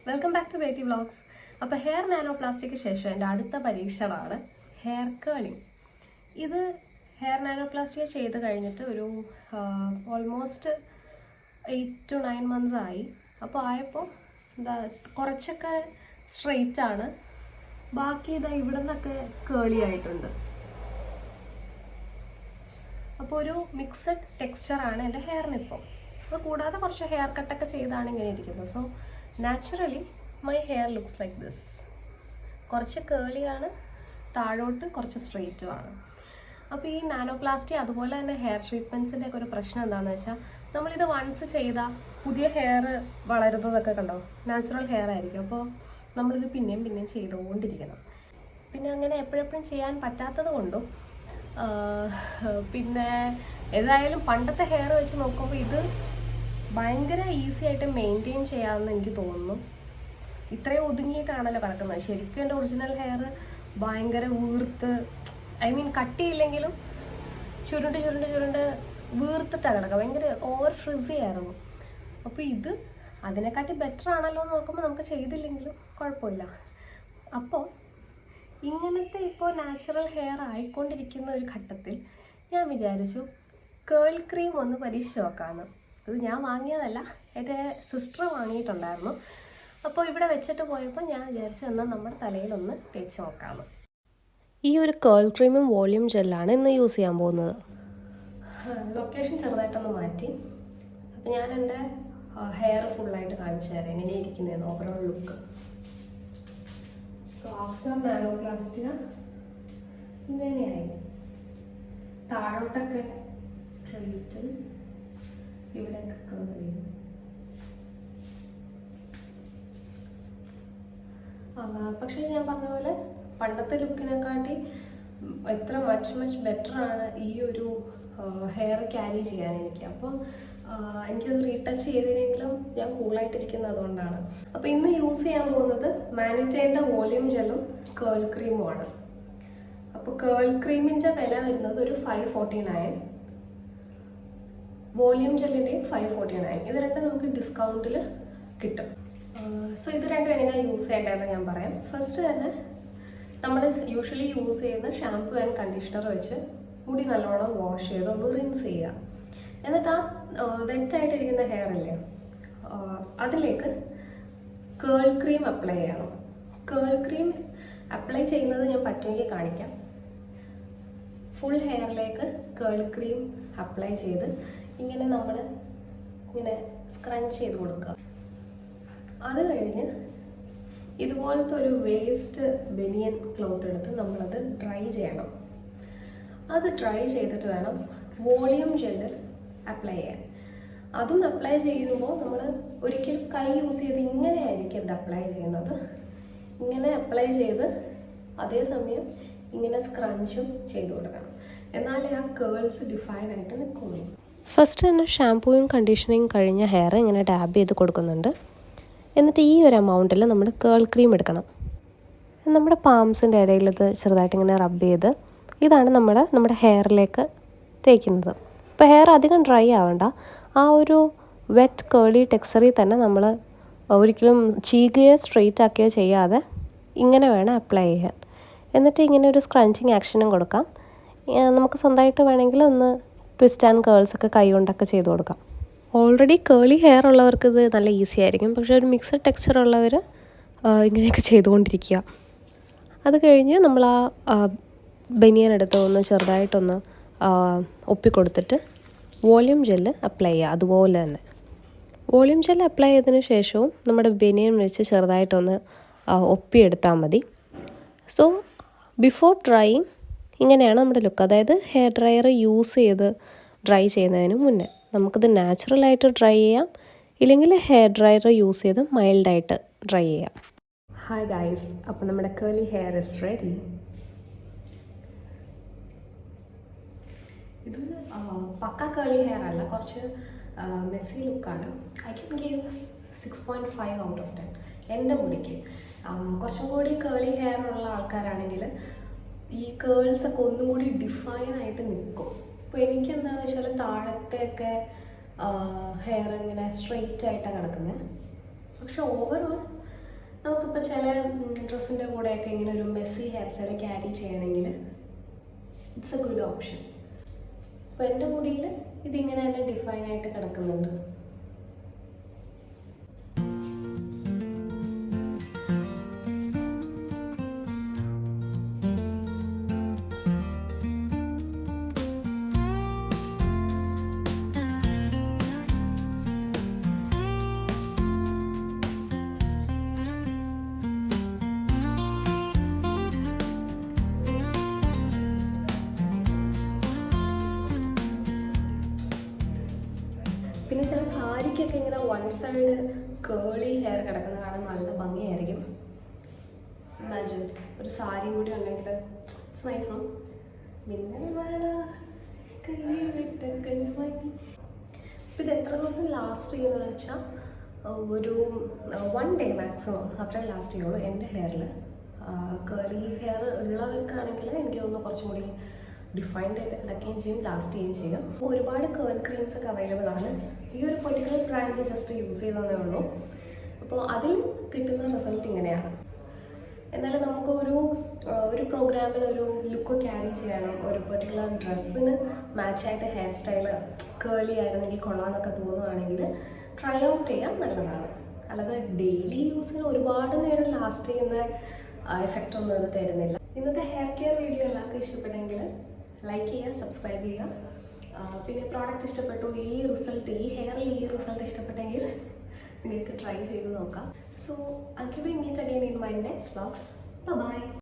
Welcome back to Betty vlogs. അപ്പോൾ hair നാനോപ്ലാസ്റ്റിക്ക് ശേഷം എൻ്റെ അടുത്ത പരീക്ഷണമാണ് ഹെയർ കേളിങ്. ഇത് ഹെയർ നാനോപ്ലാസ്റ്റിക് ചെയ്ത് കഴിഞ്ഞിട്ട് ഒരു ഓൾമോസ്റ്റ് 8 to 9 months ആയി. അപ്പോൾ ആയപ്പോൾ കുറച്ചൊക്കെ സ്ട്രെയിറ്റ് ആണ്, ബാക്കി ഇവിടെ നിന്നൊക്കെ കേളി ആയിട്ടുണ്ട്. അപ്പോൾ ഒരു മിക്സഡ് ടെക്സ്ചറാണ് എൻ്റെ ഹെയറിനിപ്പോൾ. അപ്പോൾ കൂടാതെ കുറച്ച് ഹെയർ കട്ടൊക്കെ ചെയ്താണ് ഇങ്ങനെ ഇരിക്കുന്നത്. So naturally my hair looks like this. കുറച്ച് കേളിയാണ്, താഴോട്ട് കുറച്ച് സ്ട്രെയിറ്റുമാണ്. അപ്പോൾ ഈ നാനോപ്ലാസ്റ്റി അതുപോലെ തന്നെ ഹെയർ ട്രീറ്റ്മെൻറ്റ്സിൻ്റെ ഒക്കെ ഒരു പ്രശ്നം എന്താണെന്ന് വെച്ചാൽ, നമ്മളിത് വൺസ് ചെയ്താൽ പുതിയ ഹെയർ വളരുന്നതൊക്കെ കണ്ടോ, നാച്ചുറൽ ഹെയർ ആയിരിക്കും. അപ്പോൾ നമ്മളിത് പിന്നെയും ചെയ്തുകൊണ്ടിരിക്കണം. പിന്നെ അങ്ങനെ എപ്പോഴെപ്പോഴും ചെയ്യാൻ പറ്റാത്തത് കൊണ്ടും പിന്നെ ഏതായാലും പണ്ടത്തെ ഹെയർ വെച്ച് നോക്കുമ്പോൾ ഇത് ഭയങ്കര ഈസി ആയിട്ട് മെയിൻറ്റെയിൻ ചെയ്യാമെന്ന് എനിക്ക് തോന്നുന്നു. ഇത്രയും ഒതുങ്ങിയിട്ടാണല്ലോ കിടക്കുന്നത്. ശരിക്കും എൻ്റെ ഒറിജിനൽ ഹെയർ ഭയങ്കര വീർത്ത്, കട്ടിയില്ലെങ്കിലും ചുരുണ്ട് വീർത്തിട്ടാണ് കിടക്കുക. ഭയങ്കര ഓവർ ഫ്രിസി ആയിരുന്നു. അപ്പോൾ ഇത് അതിനെക്കാട്ടി ബെറ്റർ ആണല്ലോ എന്ന് നോക്കുമ്പോൾ നമുക്ക് ചെയ്തില്ലെങ്കിലും കുഴപ്പമില്ല. അപ്പോൾ ഇങ്ങനത്തെ ഇപ്പോൾ നാച്ചുറൽ ഹെയർ ആയിക്കൊണ്ടിരിക്കുന്ന ഒരു ഘട്ടത്തിൽ ഞാൻ വിചാരിച്ചു കേൾ ക്രീം ഒന്ന് പരീക്ഷിച്ച് നോക്കാമെന്ന്. ഇത് ഞാൻ വാങ്ങിയതല്ല, എൻ്റെ സിസ്റ്റർ വാങ്ങിയിട്ടുണ്ടായിരുന്നു. അപ്പോൾ ഇവിടെ വെച്ചിട്ട് പോയപ്പോൾ ഞാൻ വിചാരിച്ചു എന്നാൽ നമ്മുടെ തലയിലൊന്ന് തേച്ച് നോക്കാമെന്ന്. ഈ ഒരു കേൾ ക്രീമും വോളിയം ജെല്ലാണ് ഇന്ന് യൂസ് ചെയ്യാൻ പോകുന്നത്. ലൊക്കേഷൻ ചെറുതായിട്ടൊന്ന് മാറ്റി. അപ്പോൾ ഞാൻ എൻ്റെ ഹെയർ ഫുള്ളായിട്ട് കാണിച്ചു തരാം എങ്ങനെ ഇരിക്കുന്നതെന്ന്, overall look. So after nanoplastic ഇങ്ങനെയായി. താഴോട്ടൊക്കെ സ്ട്രെയിറ്റ്, ഇവിടെയൊക്കെ കേൾ ചെയ്യും. പക്ഷേ ഞാൻ പറഞ്ഞ പോലെ പണ്ടത്തെ ലുക്കിനെക്കാട്ടി എത്ര മച്ച് ബെറ്റർ ആണ് ഈ ഒരു ഹെയർ ക്യാരി ചെയ്യാൻ എനിക്ക്. അപ്പോൾ എനിക്കത് റീടച്ച് ചെയ്തില്ലെങ്കിലും ഞാൻ കൂളായിട്ടിരിക്കുന്നത് അതുകൊണ്ടാണ്. അപ്പോൾ ഇന്ന് യൂസ് ചെയ്യാൻ പോകുന്നത് മാനിറ്റേൻ്റെ വോളിയം ജെല്ലും കേൾ ക്രീമുമാണ്. അപ്പോൾ കേൾ ക്രീമിൻ്റെ വില വരുന്നത് ഒരു 549, വോളിയം ജെല്ലിൻ്റെയും 549. ഇത് രണ്ടും നമുക്ക് ഡിസ്കൗണ്ടിൽ കിട്ടും. സോ ഇത് രണ്ടും എങ്ങനെയാണ് യൂസ് ചെയ്യേണ്ടതെന്ന് ഞാൻ പറയാം. ഫസ്റ്റ് തന്നെ നമ്മൾ യൂഷ്വലി യൂസ് ചെയ്യുന്ന ഷാംപൂ ആൻഡ് കണ്ടീഷണർ വെച്ച് മുടി നല്ലോണം വാഷ് ചെയ്ത് ഒന്ന് റിൻസ് ചെയ്യുക. എന്നിട്ട് ആ വെറ്റായിട്ടിരിക്കുന്ന ഹെയർ അല്ലേ, അതിലേക്ക് കേൾ ക്രീം അപ്ലൈ ചെയ്യണം. കേൾ ക്രീം അപ്ലൈ ചെയ്യുന്നത് ഞാൻ പറ്റുമെങ്കിൽ കാണിക്കാം. ഫുൾ ഹെയറിലേക്ക് കേൾ ക്രീം അപ്ലൈ ചെയ്ത് ഇങ്ങനെ നമ്മൾ ഇങ്ങനെ സ്ക്രഞ്ച് ചെയ്ത് കൊടുക്കുക. അത് കഴിഞ്ഞ് ഇതുപോലത്തെ ഒരു വേസ്റ്റ് ബനിയൻ ക്ലോത്ത് എടുത്ത് നമ്മളത് ഡ്രൈ ചെയ്യണം. അത് ഡ്രൈ ചെയ്തിട്ട് വേണം വോളിയം ജെല്ല് അപ്ലൈ ചെയ്യാൻ. അതും അപ്ലൈ ചെയ്യുമ്പോൾ നമ്മൾ ഒരിക്കലും കൈ യൂസ് ചെയ്ത് ഇങ്ങനെ ആയിരിക്കും ഇത് അപ്ലൈ ചെയ്യുന്നത്. ഇങ്ങനെ അപ്ലൈ ചെയ്ത് അതേസമയം ഇങ്ങനെ സ്ക്രഞ്ചും ചെയ്ത് കൊടുക്കണം. എന്നാലേ ആ കേൾസ് ഡിഫൈൻ ആയിട്ട് നിൽക്കുള്ളൂ. ഫസ്റ്റ് തന്നെ ഷാംപൂയും കണ്ടീഷനിങ് കഴിഞ്ഞ ഹെയർ ഇങ്ങനെ ഡാബ് ചെയ്ത് കൊടുക്കുന്നുണ്ട്. എന്നിട്ട് ഈ ഒരു എമൗണ്ടിൽ നമ്മൾ കേൾ ക്രീം എടുക്കണം. നമ്മുടെ പാംസിൻ്റെ ഇടയിൽ ഇത് ചെറുതായിട്ട് ഇങ്ങനെ റബ്ബ് ചെയ്ത് ഇതാണ് നമ്മുടെ ഹെയറിലേക്ക് തേക്കുന്നത്. ഇപ്പോൾ ഹെയർ അധികം ഡ്രൈ ആവണ്ട, ആ ഒരു വെറ്റ് കേളി ടെക്സ്ചറിൽ തന്നെ നമ്മൾ ഒരിക്കലും ചീകുകയോ സ്ട്രെയിറ്റ് ആക്കുകയോ ചെയ്യാതെ ഇങ്ങനെ വേണം അപ്ലൈ ചെയ്യാൻ. എന്നിട്ട് ഇങ്ങനെ ഒരു സ്ക്രഞ്ചിങ് ആക്ഷനും കൊടുക്കാം. നമുക്ക് സ്വന്തമായിട്ട് വേണമെങ്കിൽ ഒന്ന് ട്വിസ്റ്റ് ആൻഡ് കേൾസ് ഒക്കെ കൈ കൊണ്ടൊക്കെ ചെയ്ത് കൊടുക്കാം. ഓൾറെഡി കേളി ഹെയർ ഉള്ളവർക്ക് ഇത് നല്ല ഈസി ആയിരിക്കും. പക്ഷേ ഒരു മിക്സഡ് ടെക്സ്ചർ ഉള്ളവർ ഇങ്ങനെയൊക്കെ ചെയ്തുകൊണ്ടിരിക്കുക. അത് കഴിഞ്ഞ് നമ്മൾ ആ ബനിയൻ എടുത്ത് ഒന്ന് ചെറുതായിട്ടൊന്ന് ഒപ്പിക്കൊടുത്തിട്ട് വോളിയം ജെല്ല് അപ്ലൈ ചെയ്യുക. അതുപോലെ തന്നെ വോളിയം ജെല്ല് അപ്ലൈ ചെയ്തതിന് ശേഷവും നമ്മുടെ ബനിയൻ വെച്ച് ചെറുതായിട്ടൊന്ന് ഒപ്പിയെടുത്താൽ മതി. സോ ബിഫോർ ഡ്രൈയിങ് ഇങ്ങനെയാണ് നമ്മുടെ ലുക്ക്. അതായത് ഹെയർ ഡ്രയർ യൂസ് ചെയ്ത് ഡ്രൈ ചെയ്യുന്നതിന് മുന്നേ നമുക്കിത് നാച്ചുറലായിട്ട് ഡ്രൈ ചെയ്യാം, ഇല്ലെങ്കിൽ ഹെയർ ഡ്രയർ യൂസ് ചെയ്ത് മൈൽഡായിട്ട് ഡ്രൈ ചെയ്യാം. ഹായ് ഗൈസ്, അപ്പോൾ നമ്മുടെ കേളി ഹെയർ ഇസ് റെഡി. ഇത് പക്ക കേളി ഹെയർ അല്ല, കുറച്ച് മെസ്സി ലുക്കാണ്. I can give 6.5 out of 10 എൻ്റെ മുടിക്ക്. കുറച്ചും കൂടി കേളി ഹെയർ ഉള്ള ആൾക്കാരാണെങ്കിൽ ഈ കേൾസൊക്കെ ഒന്നും കൂടി ഡിഫൈൻ ആയിട്ട് നിൽക്കും. ഇപ്പോൾ എനിക്ക് എന്താണെന്ന് വെച്ചാൽ താഴത്തെയൊക്കെ ഹെയർ ഇങ്ങനെ സ്ട്രെയിറ്റ് ആയിട്ടാണ് കിടക്കുന്നത്. പക്ഷെ ഓവറോൾ നമുക്കിപ്പോൾ ചില ഡ്രസ്സിൻ്റെ കൂടെയൊക്കെ ഇങ്ങനെ ഒരു മെസ്സി ഹെയർ സ്റ്റൈൽ ക്യാരി ചെയ്യണമെങ്കിൽ ഇറ്റ്സ് എ ഗുഡ് ഓപ്ഷൻ. അപ്പോൾ എൻ്റെ മുടിയിൽ ഇതിങ്ങനെ തന്നെ ഡിഫൈൻ ആയിട്ട് കിടക്കുന്നുണ്ട്. പിന്നെ ചില സാരിക്കൊക്കെ ഇങ്ങനെ വൺ സൈഡ് കേളി ഹെയർ കിടക്കുന്ന കാണാൻ നല്ല ഭംഗിയായിരിക്കും. ഇമാജിൻ ഒരു സാരിയും കൂടി ഉണ്ടെങ്കിൽ നൈസ്. ഇപ്പം ഇത് എത്ര ദിവസം ലാസ്റ്റ് ചെയ്യുന്നത് വെച്ചാൽ ഒരു 1 day മാക്സിമം അത്രേ ലാസ്റ്റ് ചെയ്യുള്ളൂ എൻ്റെ ഹെയറിൽ. കേളി ഹെയർ ഉള്ളവർക്കാണെങ്കിൽ എനിക്ക് തോന്നുന്നു കുറച്ചും കൂടി ഡിഫൈൻഡ് ആയിട്ട് ഇതൊക്കെയും ചെയ്യും, ലാസ്റ്റ് ചെയ്യുകയും ചെയ്യും. ഒരുപാട് കേൾ ക്രീംസ് ഒക്കെ അവൈലബിൾ ആണ്. ഈ ഒരു പെർട്ടിക്കുലർ ബ്രാൻഡ് ജസ്റ്റ് യൂസ് ചെയ്തതേ ഉള്ളൂ. അപ്പോൾ അതിൽ കിട്ടുന്ന റിസൾട്ട് ഇങ്ങനെയാണ്. എന്നാലും നമുക്ക് ഒരു പ്രോഗ്രാമിന് ഒരു ലുക്ക് ക്യാരി ചെയ്യണം, ഒരു പെർട്ടിക്കുലർ ഡ്രസ്സിന് മാച്ചായിട്ട് ഹെയർ സ്റ്റൈല് കേളി ആയിരുന്നെങ്കിൽ കൊള്ളാമെന്നൊക്കെ തോന്നുവാണെങ്കിൽ ട്രൈ ഔട്ട് ചെയ്യാൻ നല്ലതാണ്. അല്ലാതെ ഡെയിലി യൂസിന് ഒരുപാട് നേരം ലാസ്റ്റ് ചെയ്യുന്ന എഫക്റ്റ് ഒന്നും അത് തരുന്നില്ല. ഇന്നത്തെ ഹെയർ കെയർ വീഡിയോ എല്ലാവർക്കും ഇഷ്ടപ്പെട്ടെങ്കിൽ ലൈക്ക് ചെയ്യുക, സബ്സ്ക്രൈബ് ചെയ്യുക. പിന്നെ പ്രോഡക്റ്റ് ഇഷ്ടപ്പെട്ടു, ഈ ഹെയറിൽ ഈ റിസൾട്ട് ഇഷ്ടപ്പെട്ടെങ്കിൽ നിങ്ങൾക്ക് ട്രൈ ചെയ്ത് നോക്കാം. So until we meet again in my next vlog, bye bye.